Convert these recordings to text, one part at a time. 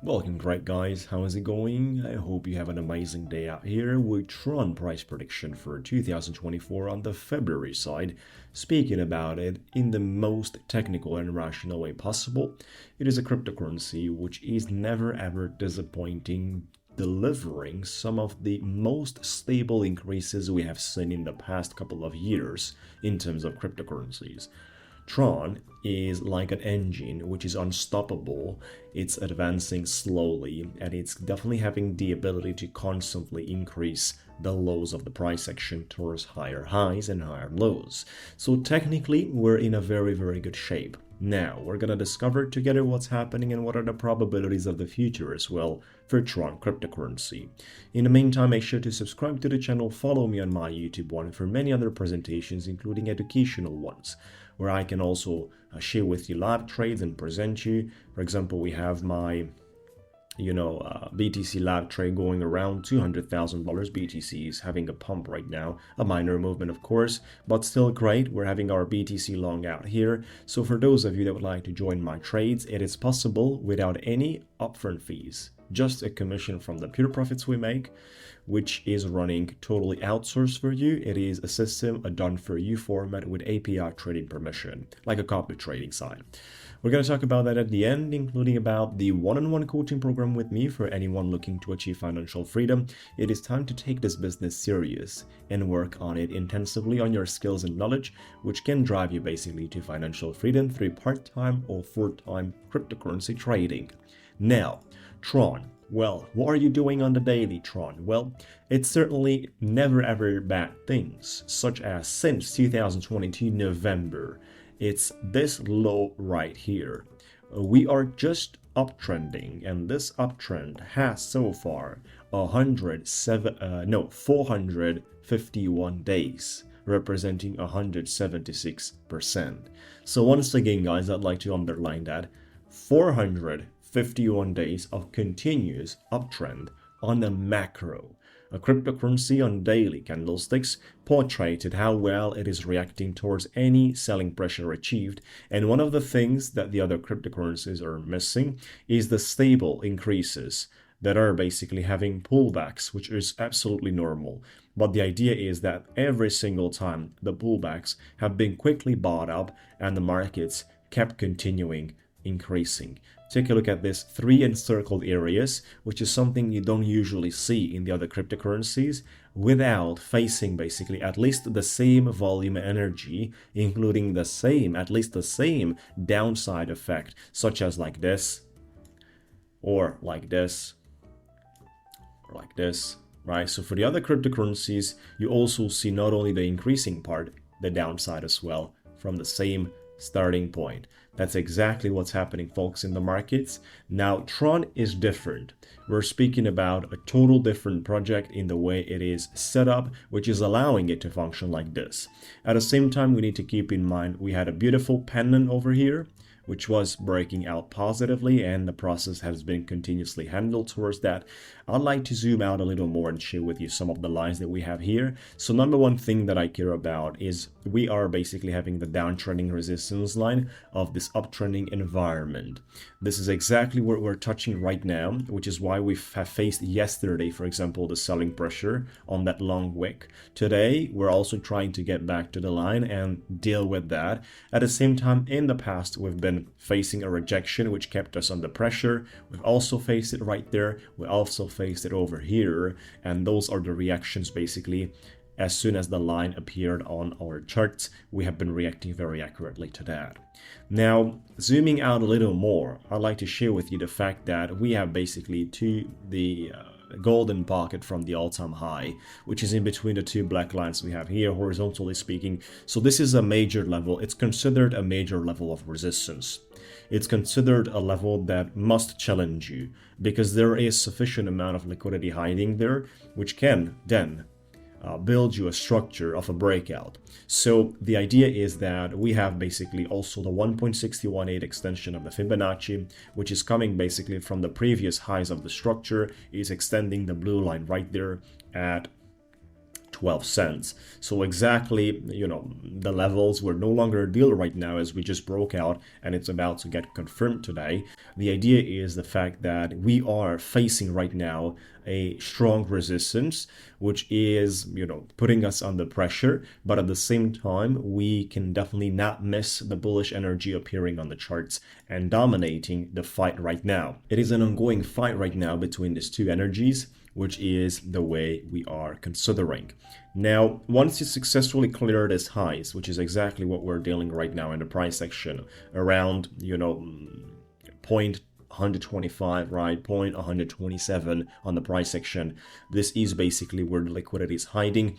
Welcome back, guys. How is it going? I hope you have an amazing day out here with TRON price prediction for 2024 on the February side. Speaking about it in the most technical and rational way possible, it is a cryptocurrency which is never ever disappointing, delivering some of the most stable increases we have seen in the past couple of years in terms of cryptocurrencies. Tron is like an engine which is unstoppable. It's advancing slowly and it's definitely having the ability to constantly increase the lows of the price action towards higher highs and higher lows. So technically we're in a very good shape. Now we're gonna discover together what's happening and what are the probabilities of the future as well for Tron cryptocurrency. In the meantime, make sure to subscribe to the channel, follow me on my YouTube one for many other presentations including educational ones, where I can also share with you live trades and present you. For example, we have my BTC live trade going around $200,000. BTC is having a pump right now, a minor movement of course, but still great. We're having our BTC long out here. So for those of you that would like to join my trades, it is possible without any upfront fees, just a commission from the pure profits we make, which is running totally outsourced for you. It is a system, a done for you format with API trading permission, like a copy trading side. We're going to talk about that at the end, including about the one-on-one coaching program with me for anyone looking to achieve financial freedom. It is time to take this business serious and work on it intensively on your skills and knowledge, which can drive you basically to financial freedom through part-time or full-time cryptocurrency trading. Now, Tron. Well, what are you doing on the daily, Tron? Well, it's certainly never ever bad things, such as since 2022 November. It's this low right here. We are just uptrending, and this uptrend has so far 451 days, representing 176%. So once again, guys, I'd like to underline that 451 days of continuous uptrend on the macro. A cryptocurrency on daily candlesticks portrayed how well it is reacting towards any selling pressure achieved, and one of the things that the other cryptocurrencies are missing is the stable increases that are basically having pullbacks, which is absolutely normal. But the idea is that every single time the pullbacks have been quickly bought up and the markets kept continuing increasing. Take a look at this 3 encircled areas, which is something you don't usually see in the other cryptocurrencies, without facing basically at least the same volume energy, including at least the same downside effect, such as like this, or like this, or like this, right? So for the other cryptocurrencies, you also see not only the increasing part, the downside as well, from the same starting point. That's exactly what's happening, folks, in the markets. Now, Tron is different. We're speaking about a total different project in the way it is set up, which is allowing it to function like this. At the same time, we need to keep in mind we had a beautiful pendant over here, which was breaking out positively, and the process has been continuously handled towards that. I'd like to zoom out a little more and share with you some of the lines that we have here. So number one thing that I care about is we are basically having the downtrending resistance line of this uptrending environment. This is exactly what we're touching right now, which is why we have faced yesterday, for example, the selling pressure on that long wick. Today, we're also trying to get back to the line and deal with that. At the same time, in the past, we've been facing a rejection which kept us under pressure. We've also faced it right there. We also faced it over here, and those are the reactions basically. As soon as the line appeared on our charts, we have been reacting very accurately to that. Now, zooming out a little more, I'd like to share with you the fact that we have basically the golden pocket from the all-time high, which is in between the two black lines we have here, horizontally speaking. So this is a major level. It's considered a major level of resistance. It's considered a level that must challenge you because there is sufficient amount of liquidity hiding there, which can then build you a structure of a breakout. So the idea is that we have basically also the 1.618 extension of the Fibonacci, which is coming basically from the previous highs of the structure, is extending the blue line right there at 12 cents. So exactly, the levels were no longer a deal right now, as we just broke out and it's about to get confirmed today. The idea is the fact that we are facing right now a strong resistance, which is, putting us under pressure, but at the same time, we can definitely not miss the bullish energy appearing on the charts and dominating the fight right now. It is an ongoing fight right now between these two energies, which is the way we are considering. Now, once you successfully clear these highs, which is exactly what we're dealing right now in the price action, around, point 125, right? Point 127 on the price action. This is basically where the liquidity is hiding.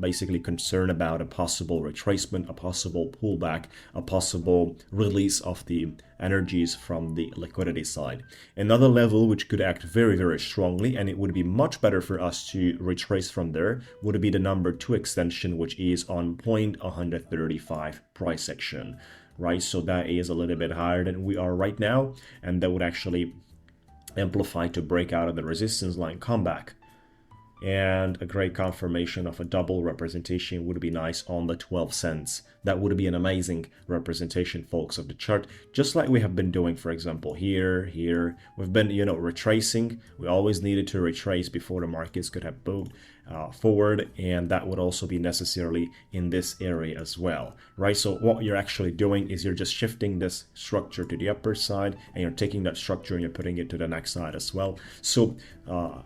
Basically concerned about a possible retracement, a possible pullback, a possible release of the energies from the liquidity side. Another level which could act very, very strongly, and it would be much better for us to retrace from there, would be the number 2 extension, which is on point 135 price action. Right, so that is a little bit higher than we are right now, and that would actually amplify to break out of the resistance line comeback. And a great confirmation of a double representation would be nice on the 12 cents. That would be an amazing representation, folks, of the chart, just like we have been doing, for example, here. We've been, retracing. We always needed to retrace before the markets could have moved forward, and that would also be necessarily in this area as well, right? So what you're actually doing is you're just shifting this structure to the upper side, and you're taking that structure and you're putting it to the next side as well. So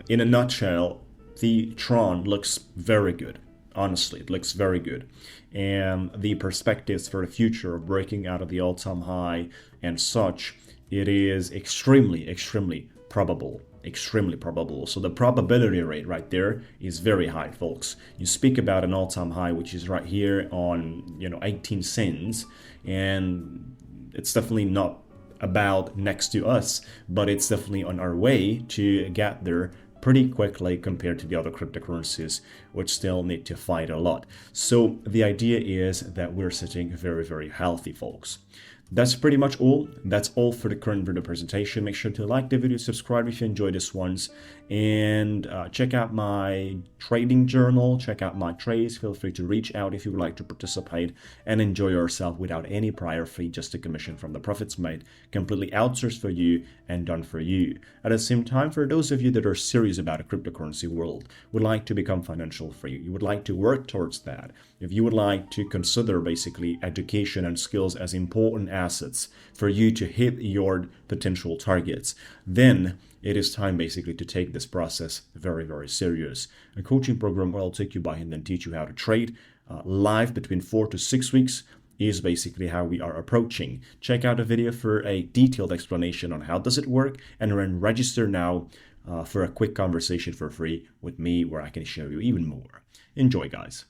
in a nutshell, the TRON looks very good. Honestly, it looks very good. And the perspectives for the future of breaking out of the all-time high and such, it is extremely, extremely probable. Extremely probable. So the probability rate right there is very high, folks. You speak about an all-time high, which is right here on 18 cents, and it's definitely not about next to us, but it's definitely on our way to get there pretty quickly compared to the other cryptocurrencies, which still need to fight a lot. So the idea is that we're sitting very, very healthy, folks. That's pretty much all. That's all for the current video presentation. Make sure to like the video, subscribe if you enjoyed this ones, and check out my trading journal, check out my trades. Feel free to reach out if you would like to participate and enjoy yourself without any prior fee, just a commission from the profits made, completely outsourced for you and done for you. At the same time, for those of you that are serious about a cryptocurrency world, would like to become financial free, you would like to work towards that, if you would like to consider basically education and skills as important assets for you to hit your potential targets, then it is time basically to take this process very, very serious. A coaching program where I'll take you by hand and teach you how to trade live between 4 to 6 weeks is basically how we are approaching. Check out a video for a detailed explanation on how does it work, and then register now for a quick conversation for free with me where I can show you even more. Enjoy, guys.